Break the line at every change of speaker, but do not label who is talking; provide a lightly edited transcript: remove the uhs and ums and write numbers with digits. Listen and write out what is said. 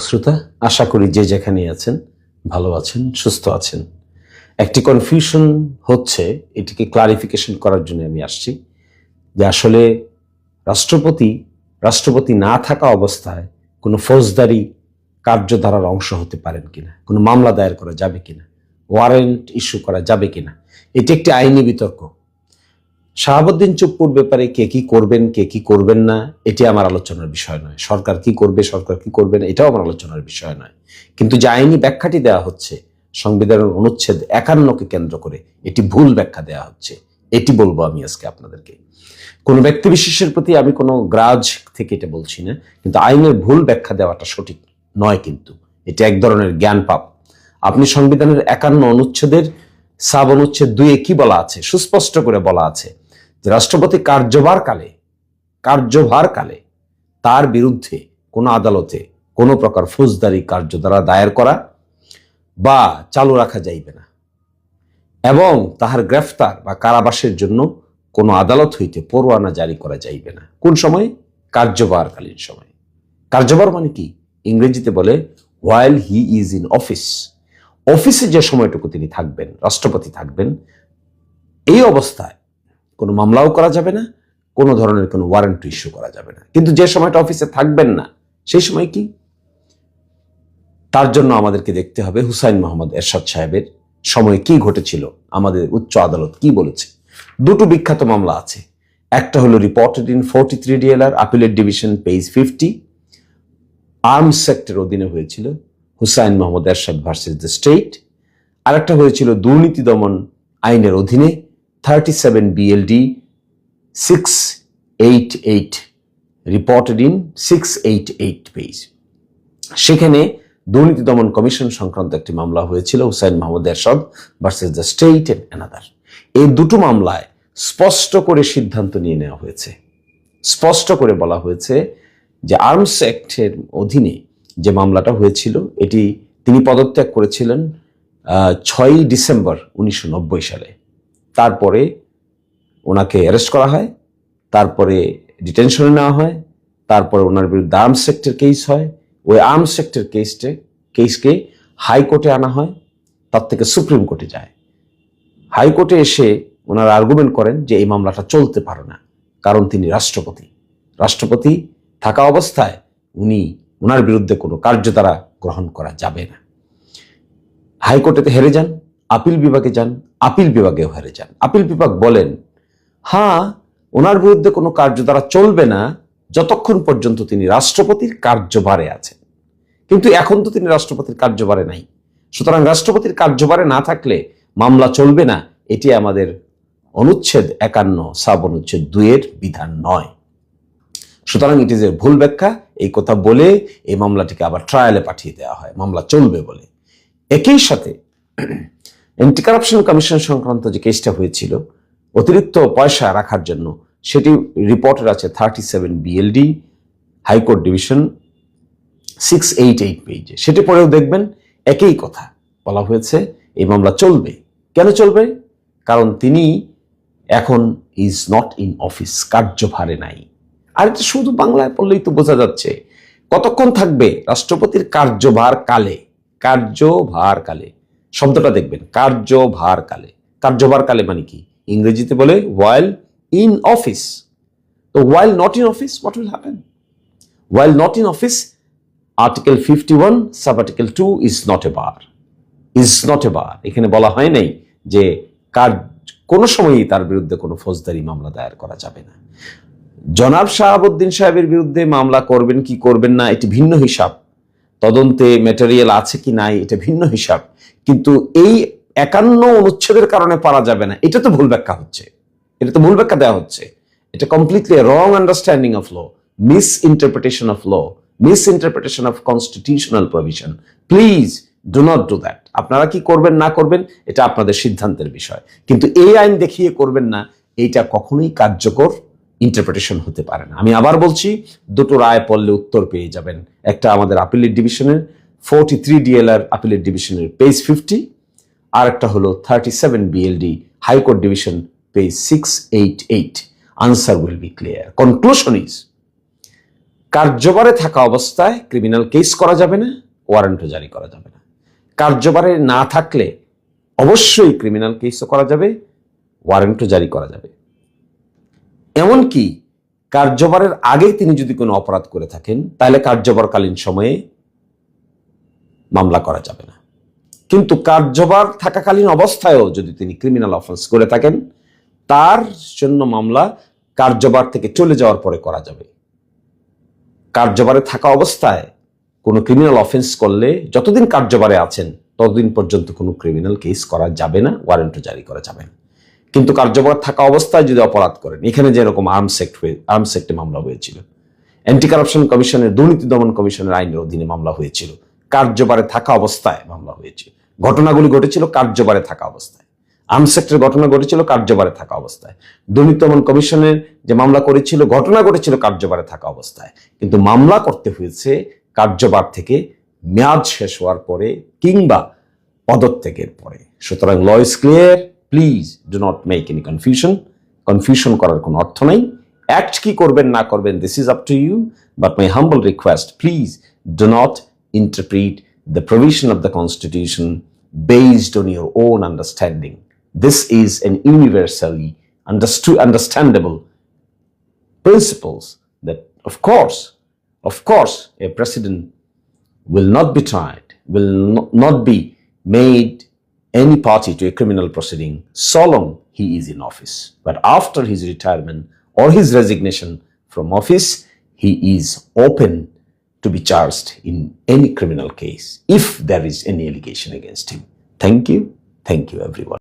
শ্রোতা, আশা করি যে যেখানে আছেন ভালো আছেন, সুস্থ আছেন। একটি কনফিউশন হচ্ছে, এটিকে ক্লারিফিকেশন করার জন্য আমি আসছি যে আসলে রাষ্ট্রপতি না থাকা অবস্থায় কোনো ফৌজদারি কার্যধারার অংশ হতে পারেন কিনা, কোনো মামলা দায়ের করা যাবে কিনা, ওয়ারেন্ট ইস্যু করা যাবে কিনা, এটি একটি আইনি বিতর্ক। শাহাবুদ্দিন চুপ্পুর ব্যাপারে কে কি করবেন, কে কি করবেন না, এটি আমার আলোচনার বিষয় নয়। সরকার কি করবে, সরকার কি করবে না, এটাও আমার আলোচনার বিষয় নয়। কিন্তু যে আইনি ব্যাখ্যাটি দেওয়া হচ্ছে সংবিধানের অনুচ্ছেদ 51কে কেন্দ্র করে, এটি ভুল ব্যাখ্যা দেওয়া হচ্ছে, এটি বলবো আমি আজকে আপনাদেরকে। কোনো ব্যক্তি বিশেষের প্রতি আমি কোনো গ্রাজ থেকে এটা বলছি না, কিন্তু আইনের ভুল ব্যাখ্যা দেওয়াটা সঠিক নয়। কিন্তু এটি এক ধরনের জ্ঞান পাপ। আপনি সংবিধানের 51 অনুচ্ছেদের সাব অনুচ্ছেদ 2 কি বলা আছে, সুস্পষ্ট করে বলা আছে যে রাষ্ট্রপতি কার্যভারকালে তার বিরুদ্ধে কোনো আদালতে কোনো প্রকার ফৌজদারি কার্যধারা দায়ের করা বা চালু রাখা যাইবে না, এবং তাহার গ্রেফতার বা কারাবাসের জন্য কোনো আদালত হইতে পরোয়ানা জারি করা যাইবে না। কোন সময়? কার্যভারকালীন সময়। কার্যভার মানে কি? ইংরেজিতে বলে while he is in office। অফিসে যে সময়টুকু তিনি থাকবেন, রাষ্ট্রপতি থাকবেন, এই অবস্থায় কোনো মামলাও করা যাবে না, কোনো ধরনের কোনো ওয়ারেন্ট ইস্যু করা যাবে না। কিন্তু যে সময়টা অফিসে থাকবেন না, সেই সময় কি? তার জন্য আমাদেরকে দেখতে হবে হুসাইন মোহাম্মদ এরশাদ সাহেবের সময় কি ঘটেছিল, আমাদের উচ্চ আদালত কি বলেছে। দুটো বিখ্যাত মামলা আছে। একটা হলো reported in 43 DLR appellate division page 50, arms sector অধীনে হয়েছিল, Hussain Mohammad Ershad versus the state. আরেকটা হয়েছিল দুর্নীতি দমন আইনের অধীনে 37 BLD 688, রিপোর্টেড ইন 688 পেজ। সেখানে দুর্নীতি দমন কমিশন সংক্রান্ত একটি মামলা হয়েছিল, Hussain Mohammad Ershad versus the state and another. এই দুটো মামলায় স্পষ্ট করে সিদ্ধান্ত নিয়ে নেওয়া হয়েছে, স্পষ্ট করে বলা হয়েছে যে আর্মস অ্যাক্টের অধীনে যে মামলাটা হয়েছিল, এটি তিনি পদত্যাগ করেছিলেন 6 ডিসেম্বর 1990 সালে। তারপরে ওনাকে অ্যারেস্ট করা হয়, তারপরে ডিটেনশনে নেওয়া হয়, তারপরে ওনার বিরুদ্ধে আর্মস সেক্টর কেস হয়। ওই আর্মস সেক্টর কেসকে হাইকোর্টে আনা হয়, তার থেকে সুপ্রিম কোর্টে যায়। হাইকোর্টে এসে ওনারা আর্গুমেন্ট করেন যে এই মামলাটা চলতে পারে না, কারণ তিনি রাষ্ট্রপতি থাকা অবস্থায় ওনার বিরুদ্ধে কোনো কার্যধারা গ্রহণ করা যাবে না। হাইকোর্টেতে হেরে যান, আপিল বিভাগে যান, আপিল বিভাগেও হেরে যান। আপিল বিভাগ বলেন হ্যাঁ, ওনার বিরুদ্ধে কোনো কার্যধারা চলবে না যতক্ষণ পর্যন্ত তিনি রাষ্ট্রপতির কার্যভারে আছেন। কিন্তু এখন তো তিনি রাষ্ট্রপতির কার্যভারে নাই, সুতরাং রাষ্ট্রপতির কার্যভারে না থাকলে মামলা চলবে না। এটি আমাদের অনুচ্ছেদ 51 সাব অনুচ্ছেদ 2 বিধান নয়। সুতরাং ইট ইজ এ ভুল ব্যাখ্যা। এই কথা বলে এই মামলাটিকে আবার ট্রায়ালে পাঠিয়ে দেওয়া হয় মামলা চলবে বলে। একই সাথে অ্যান্টি কারাপশন কমিশন সংক্রান্ত যে কেসটা হয়েছিল অতিরিক্ত পয়সা রাখার জন্য, সেটি রিপোর্টের আছে 37 BLD হাইকোর্ট ডিভিশন 688 পেজে। সেটি পরেও দেখবেন একই কথা বলা হয়েছে, এই মামলা চলবে। কেন চলবে? কারণ তিনি এখন ইজ নট ইন অফিস, কার্যভারে নাই। আর এটা শুধু বাংলায় পড়লেই তো বোঝা যাচ্ছে। কতক্ষণ থাকবে? রাষ্ট্রপতির কার্যভার কালে শব্দটা দেখবেন, কার্যভার কালে মানে কি? ইংরেজিতে বলে while in office। তো while not in office, what will happen? While not in office, Article 51 sub-article 2 is not a bar। এখানে বলা হয় নাই যে কোনো সময়ই তার বিরুদ্ধে কোনো ফৌজদারি মামলা দায়ের করা যাবে না। জনাব শাহাবুদ্দিন সাহেবের বিরুদ্ধে মামলা করবেন কি করবেন না, এটি ভিন্ন হিসাব। তদন্তে ম্যাটেরিয়াল আছে কি নাই, এটা ভিন্ন হিসাব। কিন্তু এই 51 অনুচ্ছেদের কারণে পারা যাবে না, এটা তো ভুল ব্যাখ্যা হচ্ছে, এটা তো ভুল ব্যাখ্যা দেওয়া হচ্ছে। এটা completely wrong understanding of law, misinterpretation of law, misinterpretation of constitutional provision. Please do not do that. আপনারা কি করবেন না করবেন এটা আপনাদের সিদ্ধান্তের বিষয়, কিন্তু এই আইন দেখিয়ে করবেন না, এইটা কখনোই কার্যকর ইন্টারপ্রিটেশন হতে পারে না। আমি আবার বলছি, দুটো রায় পড়লে উত্তর পেয়ে যাবেন। একটা আমাদের আপিলেট ডিভিশনের 43 DLR আপিলেট ডিভিশনের পেজ 50, আর একটা হলো 37 BLD high court division page 688। Answer will be clear. Conclusion is কার্যবারে থাকা অবস্থায় ক্রিমিনাল কেস করা যাবে না, ওয়ারেন্টও জারি করা যাবে না। কার্যবারে না থাকলে অবশ্যই ক্রিমিনাল কেসও করা যাবে, ওয়ারেন্টও জারি করা যাবে। এমনকি কার্যবারের আগে তিনি যদি কোনো অপরাধ করে থাকেন তাহলে কার্যবারকালীন সময়ে মামলা করা যাবে না। কিন্তু কার্যবার থাকাকালীন অবস্থায়ও যদি তিনি ক্রিমিনাল অফেন্স করে থাকেন তার জন্য মামলা কার্যবার থেকে চলে যাওয়ার পরে করা যাবে। কার্যবারে থাকা অবস্থায় কোনো ক্রিমিনাল অফেন্স করলে যতদিন কার্যবারে আছেন ততদিন পর্যন্ত কোনো ক্রিমিনাল কেস করা যাবে না, ওয়ারেন্টও জারি করা যাবে না। কিন্তু কার্যবার থাকা অবস্থায় যদি অপরাধ করেন, এখানে যেরকম আর্মস অ্যাক্টে মামলা হয়েছিল, অ্যান্টি কারাপশন কমিশনের, দুর্নীতি দমন কমিশনের আইনের অধীনে মামলা হয়েছিল, কার্যবারে থাকা অবস্থায় মামলা হয়েছিল। ঘটনাগুলি ঘটেছিল কার্যবারে থাকা অবস্থায়। আর্মস অ্যাক্টের ঘটনা ঘটেছিল কার্যবারে থাকা অবস্থায়। দুর্নীতি দমন কমিশনের যে মামলা করেছিল ঘটনা ঘটেছিল কার্যবারে থাকা অবস্থায়, কিন্তু মামলা করতে হয়েছে কার্যবার থেকে মেয়াদ শেষ হওয়ার পরে কিংবা পদত্যাগের পরে। সুতরাং law is clear, please do not make any confusion করার কোনো অর্থ নাই। অ্যাক্ট কি করবেন না করবেন, this is up to you, but my humble request, please do not interpret the provision of the Constitution based on your own understanding. This is an universally understandable principles that, of course, a president will not be tried, will not be made any party to a criminal proceeding so long he is in office. But after his retirement or his resignation from office, he is open to be charged in any criminal case if there is any allegation against him. Thank you everyone.